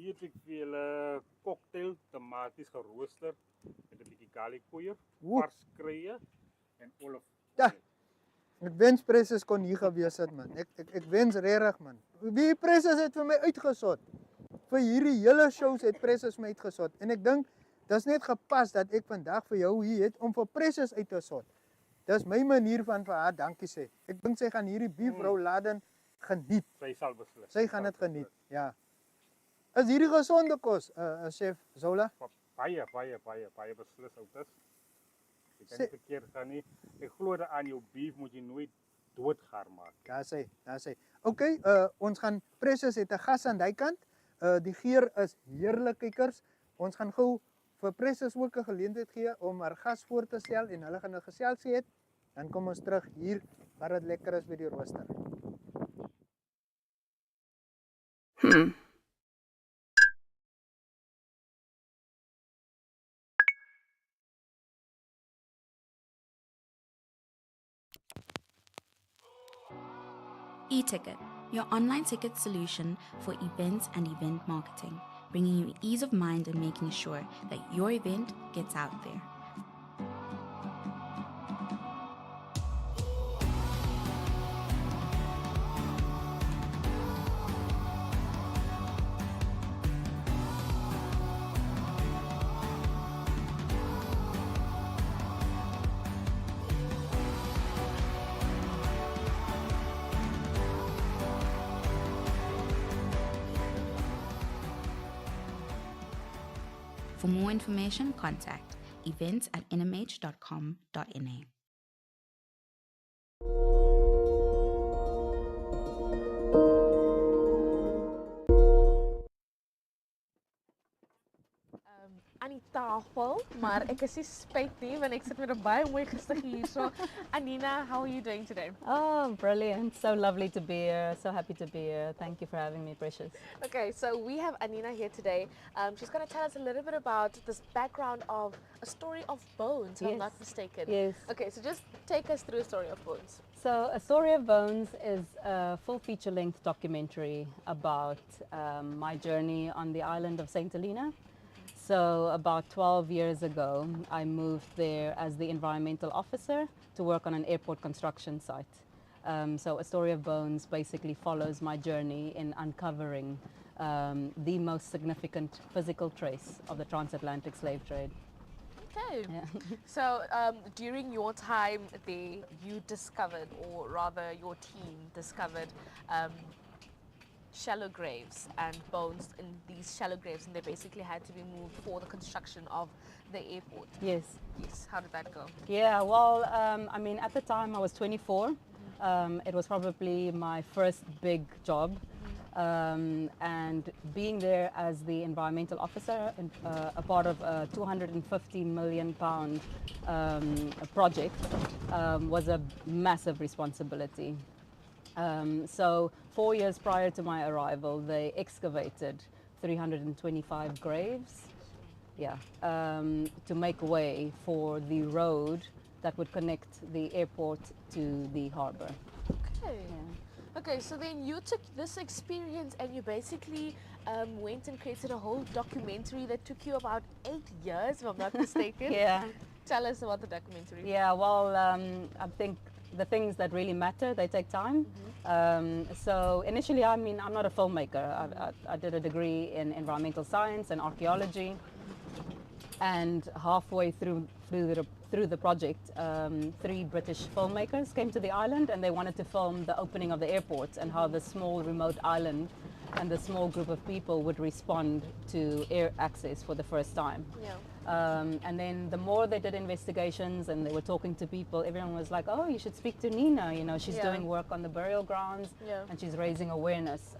Hier het ek vir julle cocktail tomaties gerooster met 'n bietjie garlicpoeier, vars kruie en olive. Ja. Ek wens Precious kon hier gewees het man. Ek wens regtig man. Wie Precious het vir my uitgesot. Vir hierdie hele shows het Precious my uitgesot en ek dink dis net gepas dat ek vandag vir jou hier het om vir Precious uit te sot. Dis my manier van vir haar dankie sê. Ek dink sy gaan hierdie beef rouladen geniet. Sy sal beslis. Sy gaan dit geniet. Ja. Is hierdie gesonde kos, chef Zola? Baie beslis outas. Ek kan nie verkeerd gaan nie. Ek glo dat aan jou beef moet jy nooit doodgaar maak. Daar sê. Okay, ons gaan Precious het 'n gas aan die kant. Die geur is heerlik kykers. Ons gaan gou vir Precious ook 'n geleentheid gee om haar gas voor te stel en hulle gaan 'n geselsie hê. Dan kom ons terug hier waar dit lekker is by die rooster. E-Ticket, your online ticket solution for events and event marketing, bringing you ease of mind and making sure that your event gets out there. For more information, contact events@nhmh.com.na. Aan die tafel, maar ek is nie spyt nie want ek sit met 'n baie mooi gesig hier. So, Anina, how are you doing today? Oh, brilliant. So lovely to be here. So happy to be here. Thank you for having me, Precious. Okay, so we have Anina here today. She's going to tell us a little bit about this background of a story of bones, if I'm not mistaken. Yes. Okay, so just take us through a story of bones. So, A Story of Bones is a full feature-length documentary about my journey on the island of St. Helena. So about 12 years ago, I moved there as the environmental officer to work on an airport construction site. So A Story of Bones basically follows my journey in uncovering the most significant physical trace of the transatlantic slave trade. Okay. Yeah. So during your time there, you discovered, or rather your team discovered, shallow graves and bones in these shallow graves, and they basically had to be moved for the construction of the airport. Yes. Yes. How did that go? Yeah, well, I mean, at the time I was 24. It was probably my first big job. And being there as the environmental officer, a part of a £250 million project, was a massive responsibility. So 4 years prior to my arrival, they excavated 325 graves, to make way for the road that would connect the airport to the harbour. Okay. Yeah. Okay, so then you took this experience and you basically went and created a whole documentary that took you about 8 years, if I'm not mistaken. Yeah. Tell us about the documentary. Yeah, well, I think the things that really matter, they take time. So initially, I mean, I'm not a filmmaker. I did a degree in environmental science and archaeology. And halfway through the project, 3 British filmmakers came to the island and they wanted to film the opening of the airport and how the small remote island and the small group of people would respond to air access for the first time. Yeah. And then the more they did investigations and they were talking to people, everyone was like, oh, you should speak to Nina, you know, she's doing work on the burial grounds and she's raising awareness.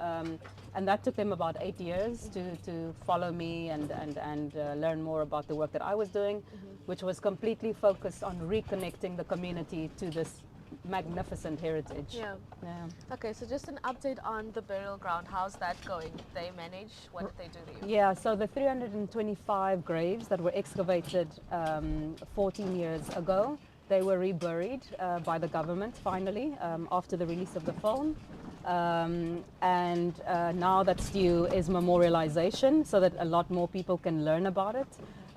And that took them about 8 years to follow me and learn more about the work that I was doing, which was completely focused on reconnecting the community to this magnificent heritage. Yeah. Okay, so just an update on the burial ground. How's that going? Did they manage? What did they do there? Yeah, so the 325 graves that were excavated 14 years ago, they were reburied by the government finally after the release of the film. And now that's due is memorialization so that a lot more people can learn about it.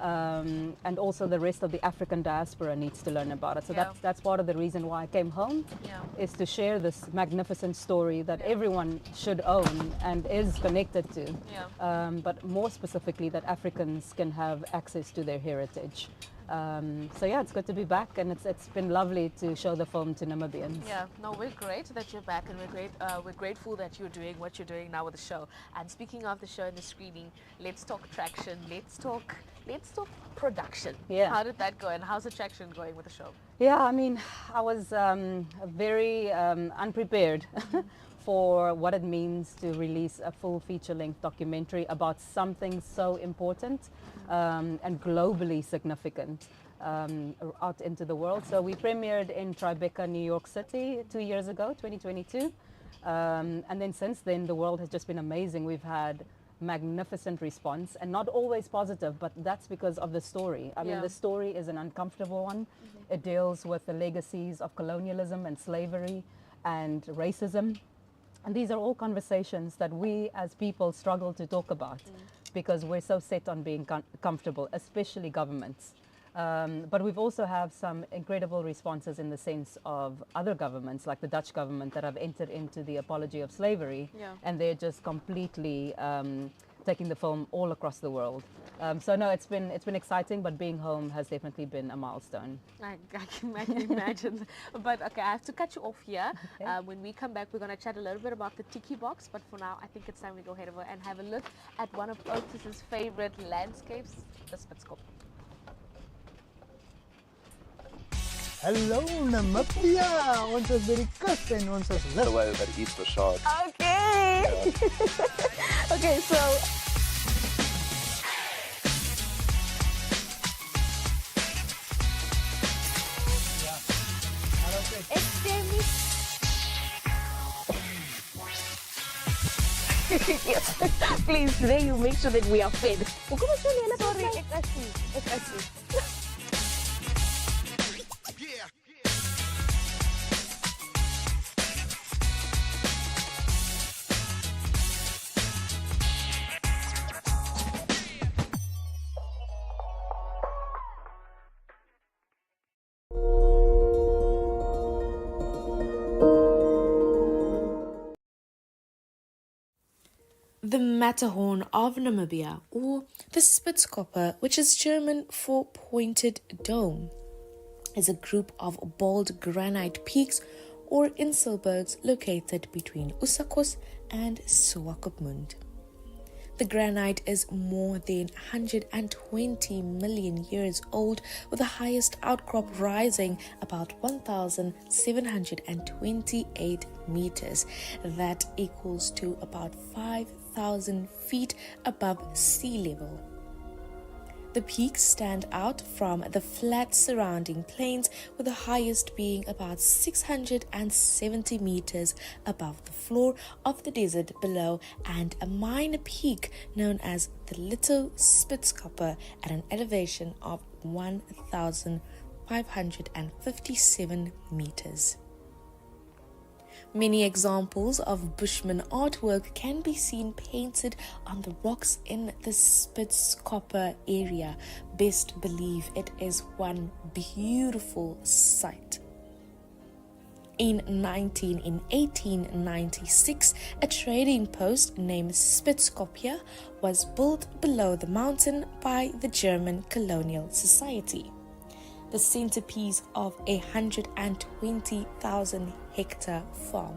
And also the rest of the African diaspora needs to learn about it. So that's part of the reason why I came home, is to share this magnificent story that everyone should own and is connected to. But more specifically, that Africans can have access to their heritage. So yeah, it's good to be back, and it's been lovely to show the film to Namibians. Yeah, no, we're great that you're back, and we're grateful that you're doing what you're doing now with the show. And speaking of the show and the screening, let's talk traction. Let's talk production. Yeah. How did that go, and how's the traction going with the show? Yeah, I mean, I was very unprepared for what it means to release a full feature-length documentary about something so important and globally significant out into the world. So we premiered in Tribeca, New York City 2 years ago, 2022. And then since then, the world has just been amazing. We've had magnificent response, and not always positive, but that's because of the story. I mean, the story is an uncomfortable one. It deals with the legacies of colonialism and slavery and racism. And these are all conversations that we as people struggle to talk about because we're so set on being comfortable, especially governments. But we've also have some incredible responses in the sense of other governments, like the Dutch government, that have entered into the apology of slavery, and they're just completely taking the film all across the world. So no, it's been exciting, but being home has definitely been a milestone. I can imagine. But okay, I have to cut you off here. Okay. When we come back, we're going to chat a little bit about the Tiki Box. But for now, I think it's time we go ahead over and have a look at one of Otis's favorite landscapes, the Spitskop. Hallo Namibia, ons is by die kus en ons is lig. Away over the Easter shard. Okay. Okay, so yes, please, today you make sure that we are fed. Sorry, I see. The Matterhorn of Namibia, or the Spitskopper, which is German for pointed dome, is a group of bold granite peaks or inselbergs located between Usakos and Swakopmund. The granite is more than 120 million years old, with the highest outcrop rising about 1,728 meters. That equals to about 5,000 feet above sea level. The peaks stand out from the flat surrounding plains, with the highest being about 670 meters above the floor of the desert below, and a minor peak known as the Little Spitskopper at an elevation of 1,557 meters. Many examples of Bushman artwork can be seen painted on the rocks in the Spitskopper area. Best believe it is one beautiful sight. In 1896, a trading post named Spitskopje was built below the mountain by the German Colonial Society, the centerpiece of a 120,000 hectare farm.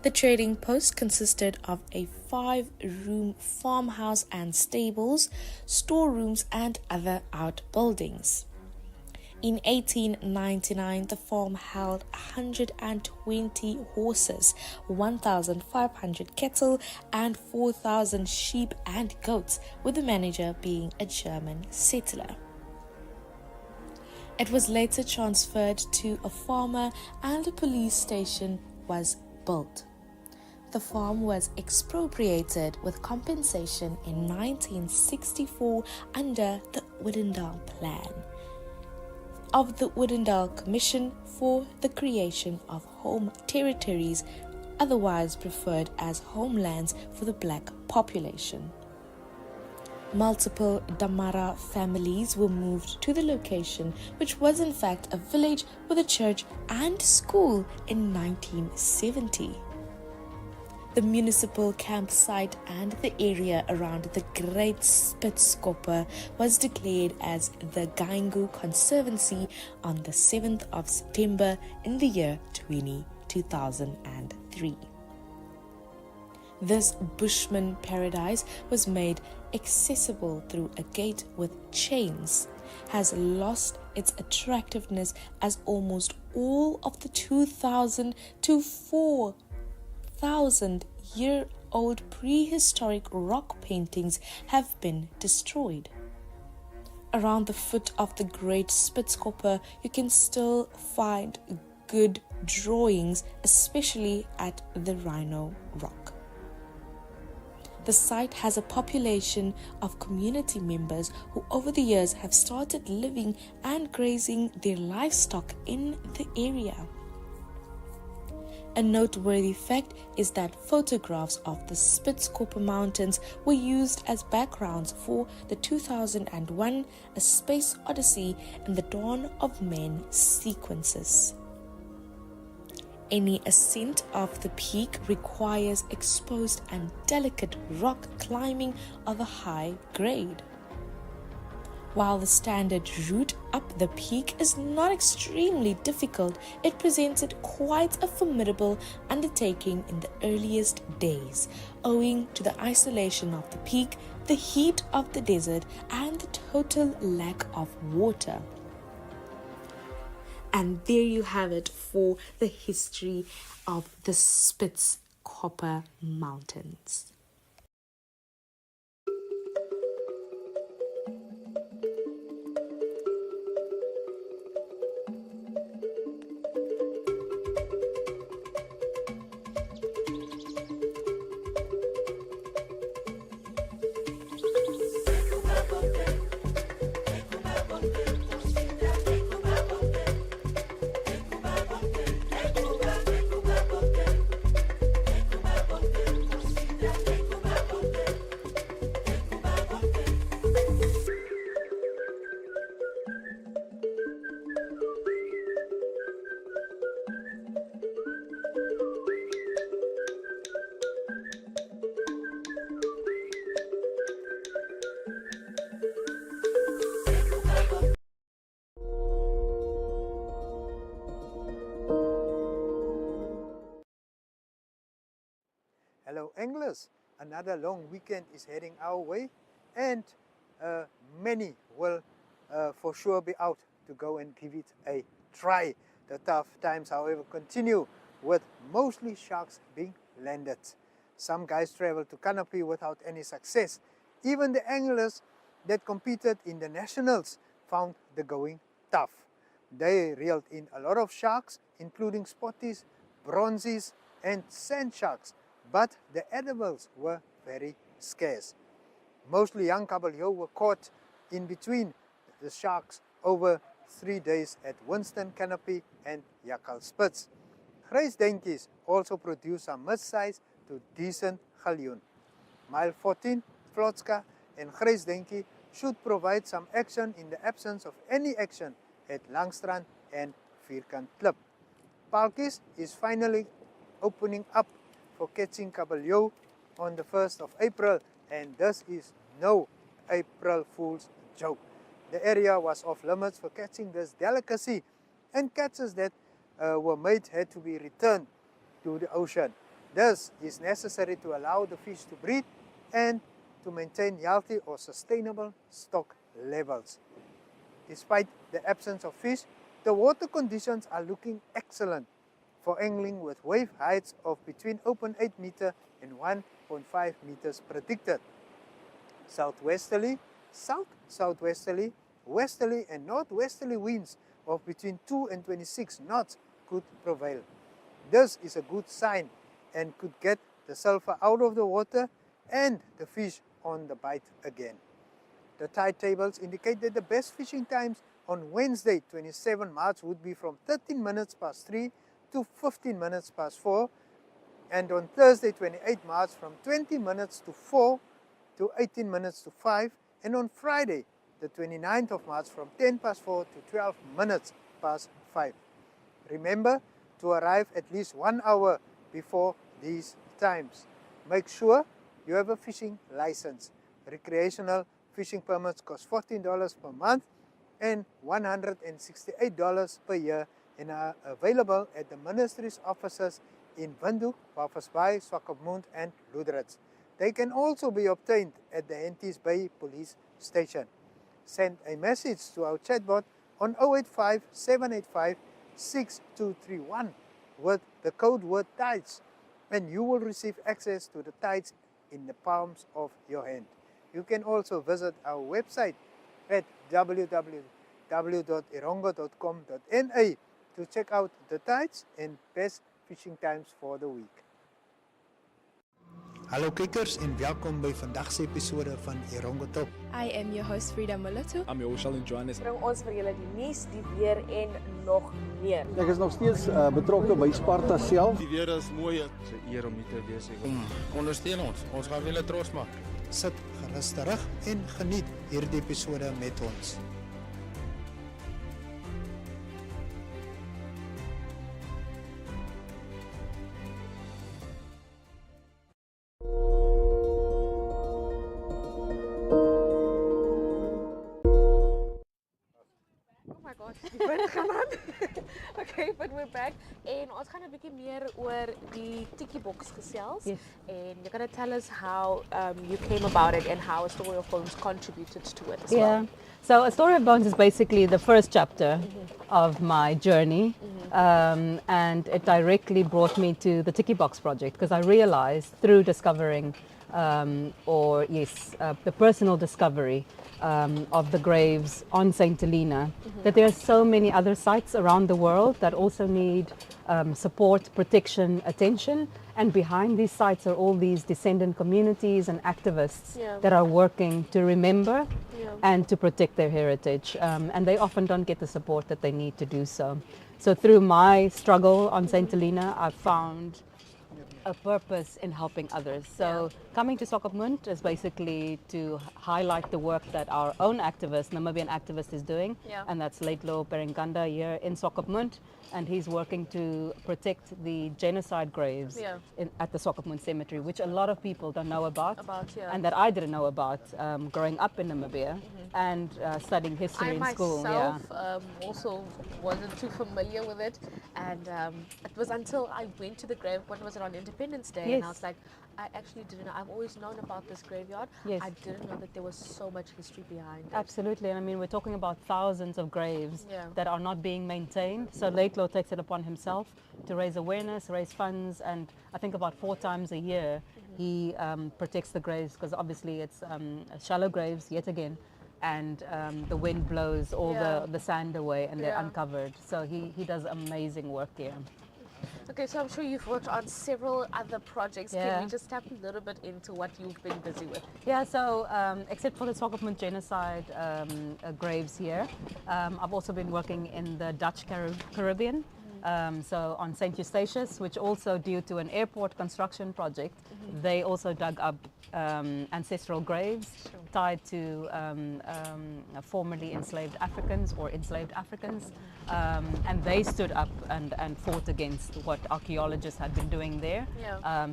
The trading post consisted of a 5-room farmhouse and stables, storerooms, and other outbuildings. In 1899, the farm held 120 horses, 1,500 cattle, and 4,000 sheep and goats, with the manager being a German settler. It was later transferred to a farmer, and a police station was built. The farm was expropriated with compensation in 1964 under the Woodendal Plan. of the Odendaal Commission for the Creation of Home Territories, otherwise referred as homelands for the black population. Multiple Damara families were moved to the location, which was in fact a village with a church and school in 1970. The municipal campsite and the area around the Great Spitskopper was declared as the Gaingu Conservancy on the 7th of September in the year 2003. This Bushman paradise was made accessible through a gate with chains, has lost its attractiveness as almost all of the 2,000 to 4,000-year-old prehistoric rock paintings have been destroyed. Around the foot of the Great Spitskopper, you can still find good drawings, especially at the Rhino Rock. The site has a population of community members who over the years have started living and grazing their livestock in the area. A noteworthy fact is that photographs of the Spitskopper Mountains were used as backgrounds for the 2001 A Space Odyssey and the Dawn of Men sequences. Any ascent of the peak requires exposed and delicate rock climbing of a high grade. While the standard route up the peak is not extremely difficult, it presented quite a formidable undertaking in the earliest days, owing to the isolation of the peak, the heat of the desert, and the total lack of water. And there you have it for the history of the Spitskopper Mountains. Hello anglers, another long weekend is heading our way, and many will for sure be out to go and give it a try. The tough times, however, continue with mostly sharks being landed. Some guys travel to Canopy without any success. Even the anglers that competed in the nationals found the going tough. They reeled in a lot of sharks, including spotties, bronzies and sand sharks, but the edibles were very scarce. Mostly young kabeljou were caught in between the sharks over 3 days at Winston, Canopy and Jakhal Spits. Grysdentjies also produce some mid-size to decent galjoen. Mile 14, Vlotska and Grysdentjie should provide some action in the absence of any action at Langstrand and Vierkant Klip. Palkies is finally opening up for catching kabeljou on the 1st of April, and this is no April Fool's joke. The area was off limits for catching this delicacy, and catches that were made had to be returned to the ocean. This is necessary to allow the fish to breed and to maintain healthy or sustainable stock levels. Despite the absence of fish, the water conditions are looking excellent for angling, with wave heights of between 0.8 meter and 1.5 meters predicted. Southwesterly, south-southwesterly, westerly and northwesterly winds of between 2 and 26 knots could prevail. This is a good sign and could get the sulfur out of the water and the fish on the bite again. The tide tables indicate that the best fishing times on Wednesday, 27 March, would be from 13 minutes past 3 to 15 minutes past 4. And on Thursday, 28 March, from 20 minutes to 4 to 18 minutes to 5. And on Friday, the 29th of March, from 10 past 4 to 12 minutes past 5. Remember to arrive at least 1 hour before these times. Make sure you have a fishing license. Recreational fishing permits cost $14 per month and $168 per year and are available at the ministry's offices in Windhoek, Walvis Bay, Swakopmund and Loodrich. They can also be obtained at the Henties Bay Police Station. Send a message to our chatbot on 085 785 6231 with the code word tides, and you will receive access to the tides in the palms of your hand. You can also visit our website at www.erongo.com.na to check out the tides and best fishing times for the week. Hallo kykers en welkom by vandag se episode van Erongo Top. I am your host Frida Moloto. I'm your Oshal in Johannes. Bring ons vir julle die nuus, die weer en nog meer. Ek is nog steeds betrokke by Sparta self. Die weer is mooi. Dit is 'n eer om hier te wees. Ondersteun ons. Ons gaan julle trots maak. Sit gerus terug en geniet hierdie episode met ons. Okay, but we're back en ons gaan 'n bietjie meer oor die Tiki Box gesels. Yes. And you're going to tell us how you came about it and how A Story of Bones contributed to it as Yeah. well. So A Story of Bones is basically the first chapter of my journey, and it directly brought me to the Tiki Box project because I realized through discovering, the personal discovery of the graves on St. Helena, that there are so many other sites around the world that also need support, protection, attention. And behind these sites are all these descendant communities and activists that are working to remember and to protect their heritage. And they often don't get the support that they need to do so. So through my struggle on St. Helena, I've found a purpose in helping others. So coming to Swakopmund is basically to highlight the work that our own activist, Namibian activist, is doing, and that's Leitlo Perenkanda here in Swakopmund, and he's working to protect the genocide graves at the Swakopmund Cemetery, which a lot of people don't know about, and that I didn't know about growing up in Namibia and studying history in school. I myself also wasn't too familiar with it, and it was until I went to the grave, when was it, on Independence Day, and I was like, I actually didn't know. I've always known about this graveyard. I didn't know that there was so much history behind it. Absolutely, and I mean, we're talking about thousands of graves that are not being maintained. So Leitlo takes it upon himself to raise awareness, raise funds, and I think about 4 times a year he protects the graves, because obviously it's shallow graves yet again, and the wind blows all the sand away and they're uncovered. So he does amazing work here. Okay, so I'm sure you've worked on several other projects. Can we just tap a little bit into what you've been busy with? Yeah, so except for the Swakopmund genocide graves here, I've also been working in the Dutch Caribbean. So on St. Eustatius, which also due to an airport construction project, they also dug up ancestral graves tied to formerly enslaved Africans or enslaved Africans, and they stood up and fought against what archaeologists had been doing there.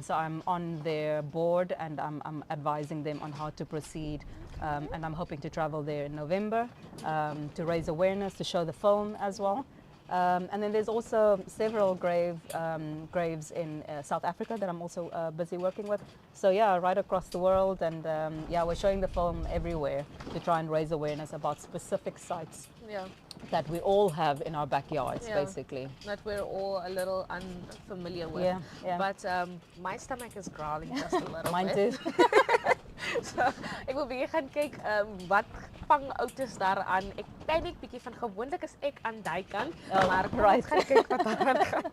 So I'm on their board and I'm advising them on how to proceed, and I'm hoping to travel there in November to raise awareness, to show the film as well. And then there's also several graves in South Africa that I'm also busy working with. So yeah, right across the world, and we're showing the film everywhere to try and raise awareness about specific sites that we all have in our backyards, basically. That we're all a little unfamiliar with. But my stomach is growling just a little Mine bit. too. So ek wil bietjie gaan kyk wat vang outes daaraan. Ek paniek bietjie van gewoonlik is ek aan daai kant, maar kom ons gaan kyk wat daaraan gaan.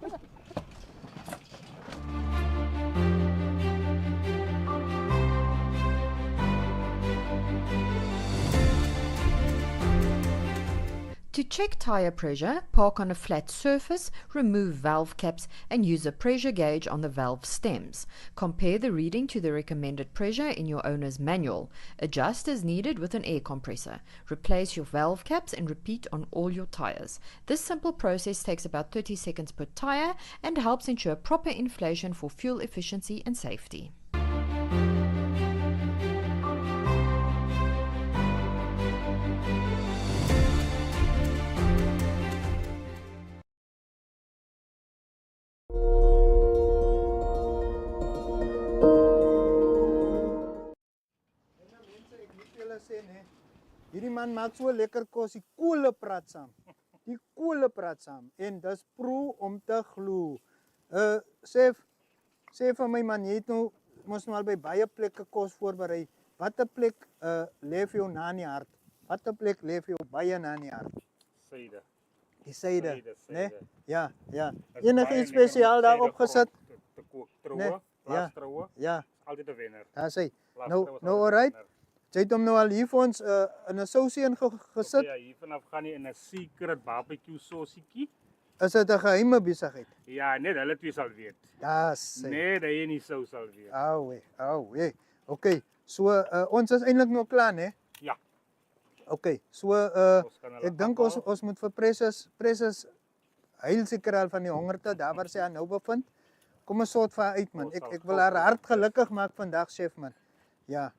To To check tire pressure, park on a flat surface, remove valve caps and use a pressure gauge on the valve stems. Compare the reading to the recommended pressure in your owner's manual. Adjust as needed with an air compressor. Replace your valve caps and repeat on all your tires. This simple process takes about 30 seconds per tire and helps ensure proper inflation for fuel efficiency and safety. Hierdie man maak so lekker kos, die koele praat saam. Die koele praat saam en dis proe om te glo. Sê vir my man, jy het nou mos nou al by baie plekke kos voorberei. Watter plek lê vir jou na in die hart? Watter plek lê vir jou baie na in die hart? Syde. Die syde, né? Ja, ja. Is Enige baie iets spesiaal lekker om daarop syde gesit? Te kook, troue, plaastroue. Ja. Altyd 'n wenner. Daar sê. Plaastroue is Nou altyd 'n alright. wenner. Jy het hom nou al hier vir ons in 'n sousie gesit. Ja, hier vanaf gaan hy in 'n secret barbecue sausietjie. Is dit 'n geheime besigheid? Ja, net hulle twee sal weet. Ja, sê. Net hy en die sou sal weet. Auwe. Okay. So ons is eintlik nou klaar, né? Ja. Okay. So ek dink ons moet vir Precious heil seker al van die hongerte daar waar sy aan nou bevind. Kom ons sort vir haar uit man. Ek wil haar hart gelukkig maak vandag, chef man. Ja.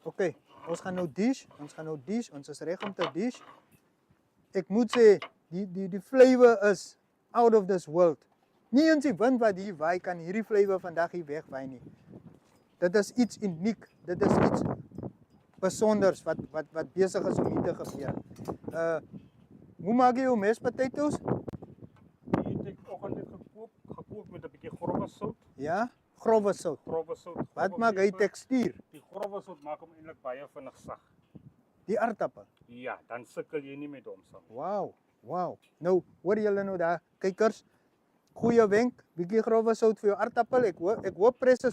Okay, ons gaan nou dish, ons is reg om te dish. Ek moet sê, die flavor is out of this world. Nie eens die wind wat hier waai kan hierdie flavor vandag hier wegwaai nie. Dit is iets uniek, dit is iets besonders wat besig is om hier te gebeur. Hoe maak jy jou mashed potatoes? Die het ek oggend net gekook met 'n bietjie grove sout. Ja? Grove sout. Wat maak hy tekstuur? Die grove sout maak hom eintlik baie vinnig sag. Die aardappel. Ja, dan sukkel jy nie met hom saam. Wow. Nou, hoor julle nou daar, kykers? Goeie wenk, bietjie grove sout vir jou aardappel. Ek hoop Precious